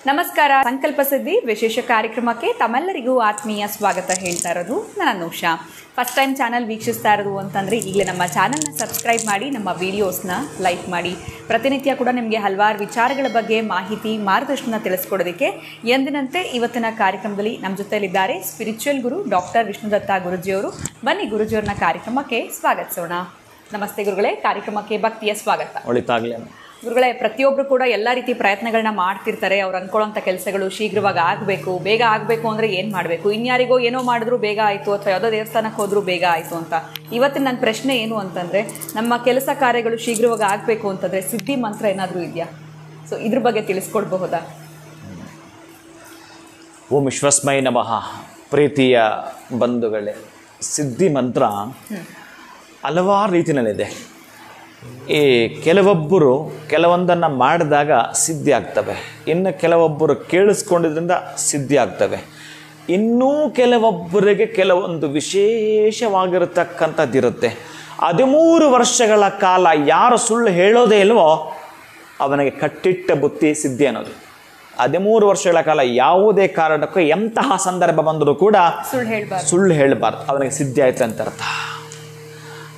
ನಮಸ್ಕಾರ. ಸಂಕಲ್ಪ ಸಿದ್ಧಿ ವಿಶೇಷ ಕಾರ್ಯಕ್ರಮಕ್ಕೆ ತಮ್ಮೆಲ್ಲರಿಗೂ ಆತ್ಮೀಯ ಸ್ವಾಗತ ಹೇಳ್ತಾ ಇರೋದು ನಾನು ಅನುಷಾ. ಫಸ್ಟ್ ಟೈಮ್ ಚಾನಲ್ ವೀಕ್ಷಿಸ್ತಾ ಇರೋದು ಅಂತಂದರೆ ಈಗಲೇ ನಮ್ಮ ಚಾನಲ್ನ ಸಬ್ಸ್ಕ್ರೈಬ್ ಮಾಡಿ, ನಮ್ಮ ವೀಡಿಯೋಸ್ನ ಲೈಕ್ ಮಾಡಿ. ಪ್ರತಿನಿತ್ಯ ಕೂಡ ನಿಮಗೆ ಹಲವಾರು ವಿಚಾರಗಳ ಬಗ್ಗೆ ಮಾಹಿತಿ ಮಾರ್ಗದರ್ಶನ ತಿಳಿಸ್ಕೊಡೋದಕ್ಕೆ ಎಂದಿನಂತೆ ಇವತ್ತಿನ ಕಾರ್ಯಕ್ರಮದಲ್ಲಿ ನಮ್ಮ ಜೊತೆಯಲ್ಲಿದ್ದಾರೆ ಸ್ಪಿರಿಚುವಲ್ ಗುರು ಡಾಕ್ಟರ್ ವಿಷ್ಣುದತ್ತ ಗುರುಜಿಯವರು. ಬನ್ನಿ ಗುರುಜಿಯವ್ರನ್ನ ಕಾರ್ಯಕ್ರಮಕ್ಕೆ ಸ್ವಾಗತಿಸೋಣ. ನಮಸ್ತೆ ಗುರುಗಳೇ, ಕಾರ್ಯಕ್ರಮಕ್ಕೆ ಭಕ್ತಿಯ ಸ್ವಾಗತ. ಒಳಿತಾಗಲಿ ಗುರುಗಳೇ, ಪ್ರತಿಯೊಬ್ಬರು ಕೂಡ ಎಲ್ಲ ರೀತಿ ಪ್ರಯತ್ನಗಳನ್ನ ಮಾಡ್ತಿರ್ತಾರೆ. ಅವ್ರು ಅಂದ್ಕೊಳ್ಳೋಂಥ ಕೆಲಸಗಳು ಶೀಘ್ರವಾಗಿ ಆಗಬೇಕು, ಬೇಗ ಆಗಬೇಕು ಅಂದರೆ ಏನು ಮಾಡಬೇಕು? ಇನ್ಯಾರಿಗೋ ಏನೋ ಮಾಡಿದ್ರು ಬೇಗ ಆಯಿತು, ಅಥವಾ ಯಾವುದೋ ದೇವಸ್ಥಾನಕ್ಕೆ ಹೋದರೂ ಬೇಗ ಆಯಿತು ಅಂತ. ಇವತ್ತಿನ ನನ್ನ ಪ್ರಶ್ನೆ ಏನು ಅಂತಂದರೆ, ನಮ್ಮ ಕೆಲಸ ಕಾರ್ಯಗಳು ಶೀಘ್ರವಾಗಿ ಆಗಬೇಕು ಅಂತಂದರೆ ಸಿದ್ಧಿ ಮಂತ್ರ ಏನಾದರೂ ಇದೆಯಾ? ಸೊ ಇದ್ರ ಬಗ್ಗೆ ತಿಳಿಸ್ಕೊಡ್ಬಹುದಾ? ಓಂ ವಿಶ್ವಸ್ಮೈ ನಮಃ. ಪ್ರೀತಿಯ ಬಂಧುಗಳೇ, ಸಿದ್ಧಿ ಮಂತ್ರ ಹಲವಾರು ರೀತಿಯಲ್ಲಿದೆ. ಈ ಕೆಲವೊಬ್ಬರು ಕೆಲವೊಂದನ್ನು ಮಾಡಿದಾಗ ಸಿದ್ಧಿ ಆಗ್ತವೆ, ಇನ್ನು ಕೆಲವೊಬ್ಬರು ಕೇಳಿಸ್ಕೊಂಡಿದ್ರಿಂದ ಸಿದ್ಧಿ ಆಗ್ತವೆ. ಇನ್ನೂ ಕೆಲವೊಬ್ಬರಿಗೆ ಕೆಲವೊಂದು ವಿಶೇಷವಾಗಿರತಕ್ಕಂಥದ್ದಿರುತ್ತೆ. 13 ವರ್ಷಗಳ ಕಾಲ ಯಾರು ಸುಳ್ಳು ಹೇಳೋದೇ ಇಲ್ವೋ ಅವನಿಗೆ ಕಟ್ಟಿಟ್ಟ ಬುತ್ತಿ ಸಿದ್ಧಿ ಅನ್ನೋದು. 13 ವರ್ಷಗಳ ಕಾಲ ಯಾವುದೇ ಕಾರಣಕ್ಕೂ ಎಂತಹ ಸಂದರ್ಭ ಬಂದರೂ ಕೂಡ ಸುಳ್ಳು ಹೇಳಬಾರ್ದು, ಅವನಿಗೆ ಸಿದ್ಧಿ ಆಯ್ತು ಅಂತ ಅರ್ಥ.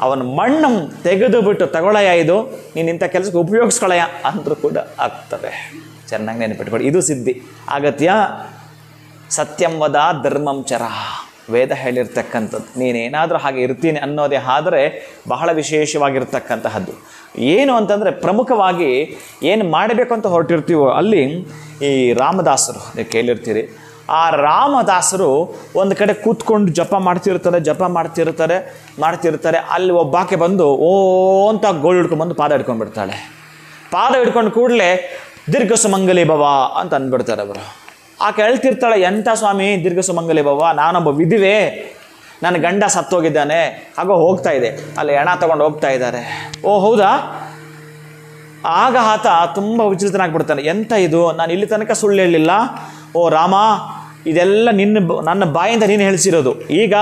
ಅವನ ಮಣ್ಣು ತೆಗೆದು ಬಿಟ್ಟು ತಗೊಳಯ, ಇದು ನೀನು ಇಂಥ ಕೆಲಸಕ್ಕೆ ಉಪಯೋಗಿಸ್ಕೊಳ್ಳಯ ಅಂದರೂ ಕೂಡ ಆಗ್ತವೆ. ಚೆನ್ನಾಗಿ ನೆನಪಿಟ್ಕೊಳ್ಳಿ, ಇದು ಸಿದ್ಧಿ. ಅಗತ್ಯ ಸತ್ಯಂ ವದ ಧರ್ಮಂ ಚರ, ವೇದ ಹೇಳಿರ್ತಕ್ಕಂಥದ್ದು. ನೀನೇನಾದರೂ ಹಾಗೆ ಇರ್ತೀನಿ ಅನ್ನೋದೇ ಆದರೆ ಬಹಳ ವಿಶೇಷವಾಗಿರ್ತಕ್ಕಂತಹದ್ದು. ಏನು ಅಂತಂದರೆ, ಪ್ರಮುಖವಾಗಿ ಏನು ಮಾಡಬೇಕು ಅಂತ ಹೊರಟಿರ್ತೀವೋ ಅಲ್ಲಿ ಈ ರಾಮದಾಸರು ನೀವು ಕೇಳಿರ್ತೀರಿ. ಆ ರಾಮದಾಸರು ಒಂದು ಕಡೆ ಕೂತ್ಕೊಂಡು ಜಪ ಮಾಡ್ತಿರ್ತಾರೆ. ಅಲ್ಲಿ ಒಬ್ಬಾಕೆ ಬಂದು ಓ ಅಂತ ಗೋಳು ಹಿಡ್ಕೊಂಡ್ಬಂದು ಪಾದ ಹಿಡ್ಕೊಂಡ್ಬಿಡ್ತಾಳೆ. ಪಾದ ಹಿಡ್ಕೊಂಡು ಕೂಡಲೇ ದೀರ್ಘ ಸುಮಂಗಲಿ ಭವ ಅಂತ ಅಂದ್ಬಿಡ್ತಾರೆ ಅವರು. ಆಕೆ ಹೇಳ್ತಿರ್ತಾಳೆ, ಎಂಥ ಸ್ವಾಮಿ ದೀರ್ಘ ಸುಮಂಗಲಿ ಭವ, ನಾನೊಬ್ಬ ವಿಧಿವೆ, ನನ್ನ ಗಂಡ ಸತ್ತೋಗಿದ್ದಾನೆ, ಹಾಗೋ ಹೋಗ್ತಾ ಇದೆ, ಅಲ್ಲಿ ಹೆಣ ತಗೊಂಡು ಹೋಗ್ತಾ ಇದ್ದಾರೆ. ಓ ಹೌದಾ? ಆಗ ಆತ ತುಂಬ ವಿಚಲಿತನಾಗ್ಬಿಡ್ತಾನೆ. ಎಂಥ ಇದು, ನಾನು ಇಲ್ಲಿ ತನಕ ಸುಳ್ಳು ಹೇಳಲಿಲ್ಲ. ಓ ರಾಮ, ಇದೆಲ್ಲ ನನ್ನ ಬಾಯಿಂದ ನೀನು ಹೇಳಿಸಿರೋದು. ಈಗ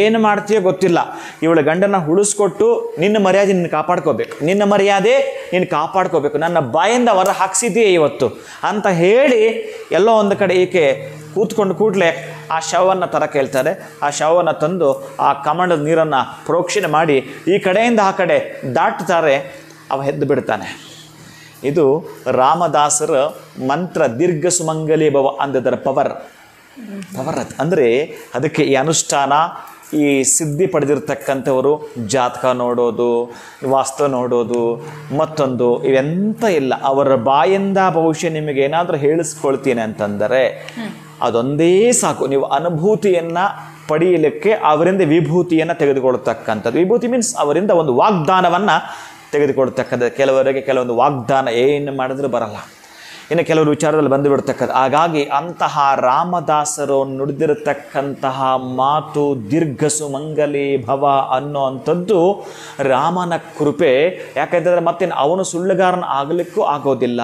ಏನು ಮಾಡ್ತೀಯೋ ಗೊತ್ತಿಲ್ಲ, ಇವಳ ಗಂಡನ ಉಳಿಸ್ಕೊಟ್ಟು ನಿನ್ನ ಮರ್ಯಾದೆ ನೀನು ಕಾಪಾಡ್ಕೋಬೇಕು, ನನ್ನ ಬಾಯಿಂದ ಹೊರ ಹಾಕ್ಸಿದೆಯೇ ಇವತ್ತು ಅಂತ ಹೇಳಿ ಎಲ್ಲೋ ಒಂದು ಕಡೆ ಈಕೆ ಕೂತ್ಕೊಂಡು ಕೂಡಲೇ ಆ ಶವವನ್ನು ಕೇಳ್ತಾರೆ. ಆ ಶವವನ್ನು ತಂದು ಆ ಕಮಂಡದ ನೀರನ್ನು ಪ್ರೋಕ್ಷಣೆ ಮಾಡಿ ಈ ಕಡೆಯಿಂದ ಆ ಕಡೆ ದಾಟ್ತಾರೆ. ಅವ ಎದ್ದು ಬಿಡ್ತಾನೆ. ಇದು ರಾಮದಾಸರ ಮಂತ್ರ, ದೀರ್ಘ ಸುಮಂಗಲಿ ಭವ ಅಂದದರ ಪವರ್ ಅಂದರೆ ಅದಕ್ಕೆ ಈ ಅನುಷ್ಠಾನ, ಈ ಸಿದ್ಧಿ ಪಡೆದಿರ್ತಕ್ಕಂಥವರು ಜಾತಕ ನೋಡೋದು, ವಾಸ್ತು ನೋಡೋದು, ಮತ್ತೊಂದು ಇವೆಂತ ಇಲ್ಲ. ಅವರ ಬಾಯಿಂದ ಬಹುಶಃ ನಿಮಗೆ ಏನಾದರೂ ಹೇಳಿಸ್ಕೊಳ್ತೀನಿ ಅಂತಂದರೆ ಅದೊಂದೇ ಸಾಕು. ನೀವು ಅನುಭೂತಿಯನ್ನು ಪಡೆಯಲಿಕ್ಕೆ ಅವರಿಂದ ವಿಭೂತಿಯನ್ನು ತೆಗೆದುಕೊಳ್ತಕ್ಕಂಥದ್ದು. ವಿಭೂತಿ ಮೀನ್ಸ್ ಅವರಿಂದ ಒಂದು ವಾಗ್ದಾನವನ್ನು ತೆಗೆದುಕೊಳ್ತಕ್ಕಂಥದ್ದು. ಕೆಲವರಿಗೆ ಕೆಲವೊಂದು ವಾಗ್ದಾನ ಏನು ಮಾಡಿದ್ರೂ ಬರಲ್ಲ, ಇನ್ನು ಕೆಲವರು ವಿಚಾರದಲ್ಲಿ ಬಂದು ಬಿಡ್ತಕ್ಕಂಥ. ಹಾಗಾಗಿ ಅಂತಹ ರಾಮದಾಸರು ನುಡಿದಿರತಕ್ಕಂತಹ ಮಾತು ದೀರ್ಘ ಸುಮಂಗಲಿ ಭವ ಅನ್ನೋ ಅಂಥದ್ದು ರಾಮನ ಕೃಪೆ. ಯಾಕೆಂತಂದರೆ ಮತ್ತೇನು ಅವನು ಸುಳ್ಳುಗಾರನ ಆಗಲಿಕ್ಕೂ ಆಗೋದಿಲ್ಲ.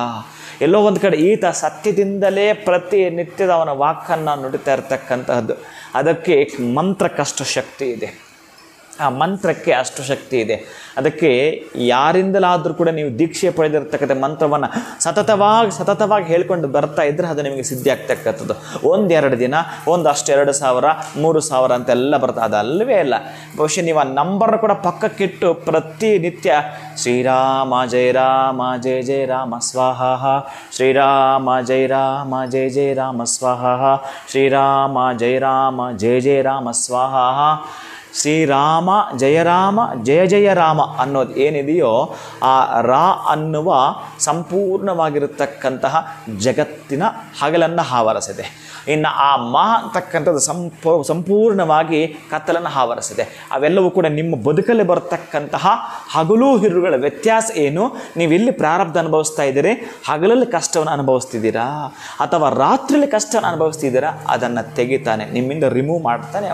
ಎಲ್ಲೋ ಒಂದು ಕಡೆ ಈತ ಸತ್ಯದಿಂದಲೇ ಪ್ರತಿನಿತ್ಯದ ಅವನ ವಾಕನ್ನು ನುಡಿತಾ ಇರ್ತಕ್ಕಂತಹದ್ದು. ಅದಕ್ಕೆ ಮಂತ್ರಕ್ಕಷ್ಟು ಶಕ್ತಿ ಇದೆ, ಆ ಮಂತ್ರಕ್ಕೆ ಅಷ್ಟು ಶಕ್ತಿ ಇದೆ. ಅದಕ್ಕೆ ಯಾರಿಂದಲಾದರೂ ಕೂಡ ನೀವು ದೀಕ್ಷೆ ಪಡೆದಿರ್ತಕ್ಕಂಥ ಮಂತ್ರವನ್ನು ಸತತವಾಗಿ ಹೇಳ್ಕೊಂಡು ಬರ್ತಾ ಇದ್ದರೆ ಅದು ನಿಮಗೆ ಸಿದ್ಧಿ ಆಗ್ತಕ್ಕಂಥದ್ದು. 1-2 ದಿನ, 2,000, 3,000 ಅಂತೆಲ್ಲ ಬರ್ತದೆ, ಅದಲ್ಲವೇ ಇಲ್ಲ. ಬಹುಶಃ ನೀವು ಆ ನಂಬರ್ನ ಕೂಡ ಪಕ್ಕಕ್ಕಿಟ್ಟು ಪ್ರತಿನಿತ್ಯ ಶ್ರೀರಾಮ ಜಯ ರಾಮ ಜಯ ಜಯ ರಾಮ ಸ್ವಾಹ, ಶ್ರೀರಾಮ ಜಯ ರಾಮ ಜಯ ಜಯ ರಾಮ ಸ್ವಾಹ, ಶ್ರೀರಾಮ ಜಯ ರಾಮ ಜಯ ಜಯ ರಾಮ ಸ್ವಾಹ, ಶ್ರೀರಾಮ ಜಯ ರಾಮ ಜಯ ಜಯ ರಾಮ ಅನ್ನೋದು ಏನಿದೆಯೋ ಆ ರಾ ಅನ್ನುವ ಸಂಪೂರ್ಣವಾಗಿರತಕ್ಕಂತಹ ಜಗತ್ತಿನ ಹಗಲನ್ನು ಆವರಿಸಿದೆ. ಇನ್ನು ಆ ಮಾ ಅಂತಕ್ಕಂಥದ್ದು ಸಂಪೂರ್ಣವಾಗಿ ಕತ್ತಲನ್ನು ಆವರಿಸಿದೆ. ಅವೆಲ್ಲವೂ ಕೂಡ ನಿಮ್ಮ ಬದುಕಲ್ಲಿ ಬರತಕ್ಕಂತಹ ಹಗಲು ಹಿರುಗಳ ವ್ಯತ್ಯಾಸ ಏನು? ನೀವು ಇಲ್ಲಿ ಪ್ರಾರಬ್ಧ ಅನುಭವಿಸ್ತಾ ಇದ್ದೀರಿ, ಹಗಲಲ್ಲಿ ಕಷ್ಟವನ್ನು ಅನುಭವಿಸ್ತಿದ್ದೀರಾ ಅಥವಾ ರಾತ್ರಿಯಲ್ಲಿ ಕಷ್ಟವನ್ನು ಅನುಭವಿಸ್ತಿದ್ದೀರಾ, ಅದನ್ನು ತೆಗಿತಾನೆ, ನಿಮ್ಮಿಂದ ರಿಮೂವ್ ಮಾಡ್ತಾನೆ.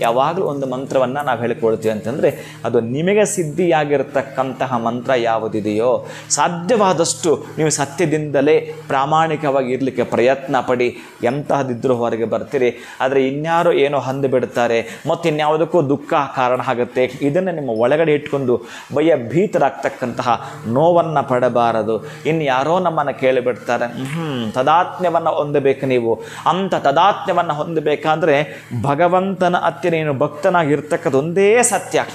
ಯಾವಾಗಲೂ ಒಂದು ಮಂತ್ರವನ್ನು ನಾವು ಹೇಳಿಕೊಳ್ತೀವಿ ಅಂತಂದರೆ ಅದು ನಿಮಗೆ ಸಿದ್ಧಿಯಾಗಿರ್ತಕ್ಕಂತಹ ಮಂತ್ರ ಯಾವುದಿದೆಯೋ ಸಾಧ್ಯವಾದಷ್ಟು ನೀವು ಸತ್ಯದಿಂದಲೇ ಪ್ರಾಮಾಣಿಕವಾಗಿ ಇರಲಿಕ್ಕೆ ಪ್ರಯತ್ನ ಪಡಿ. ಎಂತಹದಿದ್ದರೂ ಹೊರಗೆ ಬರ್ತೀರಿ. ಆದರೆ ಇನ್ಯಾರೋ ಏನೋ ಅಂದು ಬಿಡ್ತಾರೆ ಮತ್ತು ಇನ್ಯಾವುದಕ್ಕೂ ದುಃಖ ಕಾರಣ ಆಗುತ್ತೆ, ಇದನ್ನು ನಿಮ್ಮ ಒಳಗಡೆ ಇಟ್ಕೊಂಡು ಭಯಭೀತರಾಗ್ತಕ್ಕಂತಹ ನೋವನ್ನು ಪಡಬಾರದು. ಇನ್ನು ಯಾರೋ ನಮ್ಮನ್ನು ಕೇಳಿಬಿಡ್ತಾರೆ, ತದಾತ್ಮ್ಯವನ್ನು ಹೊಂದಬೇಕು. ನೀವು ಅಂಥ ತದಾತ್ಮ್ಯವನ್ನು ಹೊಂದಬೇಕಾದ್ರೆ ಭಗವಂತನ ಹತ್ತಿರ ನೀನು ಭಕ್ತನಾಗಿರ್ತಕ್ಕಂಥ ಒಂದೇ ಸತ್ಯ.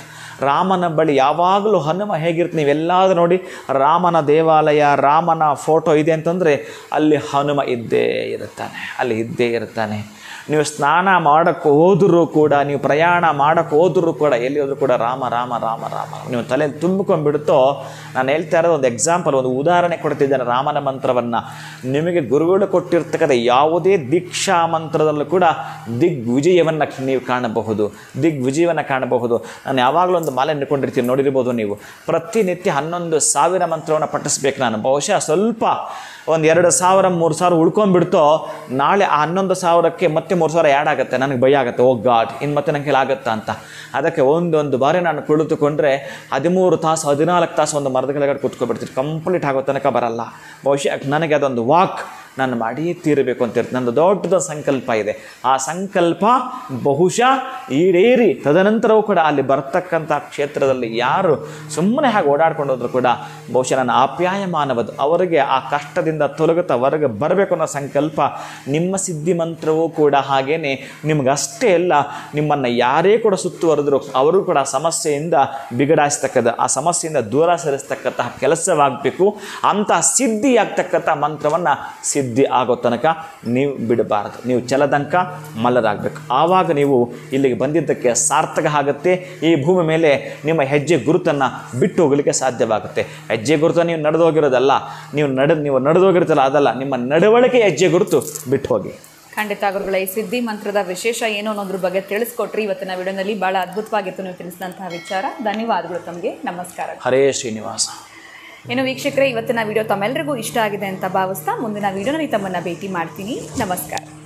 ರಾಮನ ಬಳಿ ಯಾವಾಗಲೂ ಹನುಮ ಹೇಗಿರ್ತ, ನೀವೆಲ್ಲಾದರೂ ನೋಡಿ ರಾಮನ ದೇವಾಲಯ, ರಾಮನ ಫೋಟೋ ಇದೆ ಅಂತಂದರೆ ಅಲ್ಲಿ ಹನುಮ ಇದ್ದೇ ಇರ್ತಾನೆ. ನೀವು ಸ್ನಾನ ಮಾಡೋಕ್ಕೆ ಹೋದರೂ ಕೂಡ, ನೀವು ಪ್ರಯಾಣ ಮಾಡೋಕ್ಕೆ ಹೋದರೂ ಕೂಡ, ಎಲ್ಲಿ ಹೋದರೂ ಕೂಡ ರಾಮ ರಾಮ ರಾಮ ರಾಮ ನೀವು ತಲೆಯಲ್ಲಿ ತುಂಬಿಕೊಂಡ್ಬಿಡುತ್ತೋ. ನಾನು ಹೇಳ್ತಾ ಇರೋದು ಒಂದು ಎಕ್ಸಾಂಪಲ್, ಒಂದು ಉದಾಹರಣೆ ಕೊಡ್ತಿದ್ದೇನೆ. ರಾಮನ ಮಂತ್ರವನ್ನು ನಿಮಗೆ ಗುರುಗಳು ಕೊಟ್ಟಿರ್ತಕ್ಕಂಥ ಯಾವುದೇ ದೀಕ್ಷಾ ಮಂತ್ರದಲ್ಲೂ ಕೂಡ ದಿಗ್ವಿಜಯವನ್ನು ನೀವು ಕಾಣಬಹುದು. ನಾನು ಯಾವಾಗಲೂ ಒಂದು ಮಾಲೆ ಹಿಡ್ಕೊಂಡಿರ್ತೀನಿ, ನೋಡಿರ್ಬೋದು ನೀವು. ಪ್ರತಿನಿತ್ಯ 11,000 ಮಂತ್ರವನ್ನು ಪಠಿಸ್ಬೇಕು ನಾನು. ಬಹುಶಃ ಸ್ವಲ್ಪ ಒಂದು 2,000 3,000 ಉಳ್ಕೊಂಡ್ಬಿಡ್ತೋ, ನಾಳೆ ಆ 11,000ಕ್ಕೆ ಮತ್ತೆ 3,000 ಆ್ಯಡ್ ಆಗುತ್ತೆ. ನನಗೆ ಭಯ ಆಗುತ್ತೆ, ಓ ಗಾಡ್ ಇನ್ನು ಮತ್ತೆ ನನಗೆ ಆಗುತ್ತಾ ಅಂತ. ಅದಕ್ಕೆ ಒಂದೊಂದು ಬಾರಿ ನಾನು ಕುಳಿತುಕೊಂಡ್ರೆ 13 ತಾಸು 14 ತಾಸು ಒಂದು ಮರದ ಕೆಳಗಡೆ ಕೂತ್ಕೊಬಿಡ್ತೀನಿ. ಕಂಪ್ಲೀಟ್ ಆಗೋ ತನಕ ಬರಲ್ಲ. ಬಹುಶಃ ನನಗೆ ಅದೊಂದು ವಾಕ್ ನಾನು ಮಾಡಿ ತೀರಬೇಕು ಅಂತ ಇರ್ತದೆ. ನಂದು ದೊಡ್ಡದ ಸಂಕಲ್ಪ ಇದೆ. ಆ ಸಂಕಲ್ಪ ಬಹುಶಃ ಈಡೇರಿ ತದನಂತರವೂ ಕೂಡ ಅಲ್ಲಿ ಬರ್ತಕ್ಕಂಥ ಕ್ಷೇತ್ರದಲ್ಲಿ ಯಾರು ಸುಮ್ಮನೆ ಹಾಗೆ ಓಡಾಡ್ಕೊಂಡು ಹೋದ್ರು ಕೂಡ ಬಹುಶಃ ನನ್ನ ಆಪ್ಯಾಯಮಾನವದು ಅವರಿಗೆ ಆ ಕಷ್ಟದಿಂದ ತೊಲಗುತ್ತಾ ಹೊರಗೆ ಬರಬೇಕು ಅನ್ನೋ ಸಂಕಲ್ಪ. ನಿಮ್ಮ ಸಿದ್ಧಿ ಮಂತ್ರವೂ ಕೂಡ ಹಾಗೇನೆ. ನಿಮಗಷ್ಟೇ ಅಲ್ಲ, ನಿಮ್ಮನ್ನು ಯಾರೇ ಕೂಡ ಸುತ್ತುವರೆದ್ರು ಅವರು ಕೂಡ ಸಮಸ್ಯೆಯಿಂದ ಬಿಗಡಾಯಿಸ್ತಕ್ಕಂಥ, ಆ ಸಮಸ್ಯೆಯಿಂದ ದೂರ ಸರಿಸ್ತಕ್ಕಂತಹ ಕೆಲಸವಾಗಬೇಕು. ಅಂತಹ ಸಿದ್ಧಿಯಾಗ್ತಕ್ಕಂಥ ಮಂತ್ರವನ್ನು ಸಿದ್ಧಿ ಆಗೋ ತನಕ ನೀವು ಬಿಡಬಾರದು. ನೀವು ಛಲದಂಕ ಮಲ್ಲರಾಗಬೇಕು. ಆವಾಗ ನೀವು ಇಲ್ಲಿಗೆ ಬಂದಿದ್ದಕ್ಕೆ ಸಾರ್ಥಕ ಆಗುತ್ತೆ. ಈ ಭೂಮಿ ಮೇಲೆ ನಿಮ್ಮ ಹೆಜ್ಜೆ ಗುರುತನ್ನು ಬಿಟ್ಟು ಹೋಗಲಿಕ್ಕೆ ಸಾಧ್ಯವಾಗುತ್ತೆ. ಹೆಜ್ಜೆ ಗುರುತು ನೀವು ನಡೆದು ಹೋಗಿರೋದಲ್ಲ, ನೀವು ನಡೆದೋಗಿರ್ತಲ್ಲ, ಅದಲ್ಲ, ನಿಮ್ಮ ನಡವಳಿಕೆ ಹೆಜ್ಜೆ ಗುರುತು ಬಿಟ್ಟು ಹೋಗಿ. ಖಂಡಿತ ಗುರುಗಳ, ಈ ಸಿದ್ಧಿ ಮಂತ್ರದ ವಿಶೇಷ ಏನು ಅನ್ನೋದ್ರ ಬಗ್ಗೆ ತಿಳಿಸ್ಕೊಟ್ರಿ ಇವತ್ತಿನ ವಿಡಿಯೋನಲ್ಲಿ. ಬಹಳ ಅದ್ಭುತವಾಗಿತ್ತು ನೀವು ತಿಳಿಸಿದಂತಹ ವಿಚಾರ. ಧನ್ಯವಾದಗಳು ತಮಗೆ. ನಮಸ್ಕಾರ. ಹರೇ ಶ್ರೀನಿವಾಸ. ಏನು ವೀಕ್ಷಕರೇ, ಇವತ್ತಿನ ವಿಡಿಯೋ ತಮ್ಮೆಲ್ಲರಿಗೂ ಇಷ್ಟ ಆಗಿದೆ ಅಂತ ಭಾವಿಸ್ತಾ ಮುಂದಿನ ವಿಡಿಯೋನಲ್ಲಿ ತಮ್ಮನ್ನು ಭೇಟಿ ಮಾಡ್ತೀನಿ. ನಮಸ್ಕಾರ.